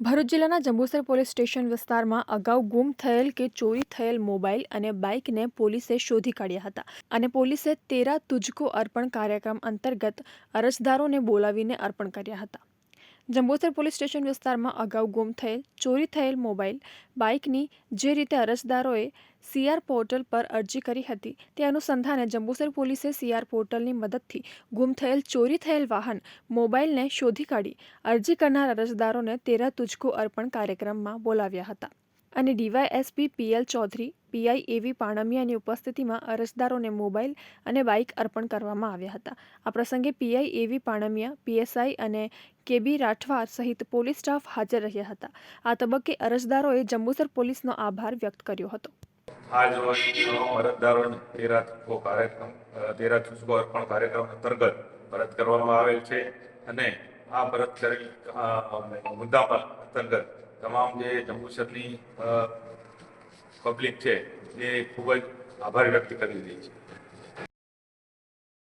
ભરૂચ જિલ્લાના Jambusar police station વિસ્તારમાં અગાઉ ગુમ થયેલ કે ચોરી થયેલ મોબાઈલ અને બાઇકને પોલીસે શોધી કાઢ્યા હતા અને પોલીસે તેરા તુજકો અર્પણ કાર્યક્રમ અંતર્ગત અરજદારોને બોલાવીને અર્પણ કર્યા હતા। જંબુસર પોલીસ સ્ટેશન વિસ્તારમાં અગાઉ ગુમ થયેલ ચોરી થયેલ મોબાઈલ બાઇકની જે રીતે અરજદારોએ સીઆર પોર્ટલ પર અરજી કરી હતી તે અનુસંધાને જંબુસર પોલીસે સીઆર પોર્ટલની મદદથી ગુમ થયેલ ચોરી થયેલ વાહન મોબાઈલને શોધી કાઢી અરજી કરનાર અરજદારોને તેરા તુજકો અર્પણ કાર્યક્રમમાં બોલાવ્યા હતા અને ડીવાયએસપી પીએલ ચૌધરી પીઆઈ એવી પાણમિયાની ઉપસ્થિતિમાં અરજદારોને મોબાઈલ અને બાઇક અર્પણ કરવામાં આવ્યા હતા। આ પ્રસંગે પીઆઈ એવી પાણમિયા, પીએસઆઈ અને કેબી રાઠવા સહિત પોલીસ સ્ટાફ હાજર રહ્યા હતા। આ તબક્કે અરજદારોએ જંબુસર પોલીસનો આભાર વ્યક્ત કર્યો હતો। આજ રોજ અરજદારોને તેરા ચુસ્કો અર્પણ કાર્યક્રમ અંતર્ગત પરત કરવામાં આવેલ છે અને આ પરત કરેલ મુદ્દા પર અંતર્ગત તમામ જે જંબુસરની પબ્લિક છે એ ખૂબ જ આભાર વ્યક્ત કરી રહી છે।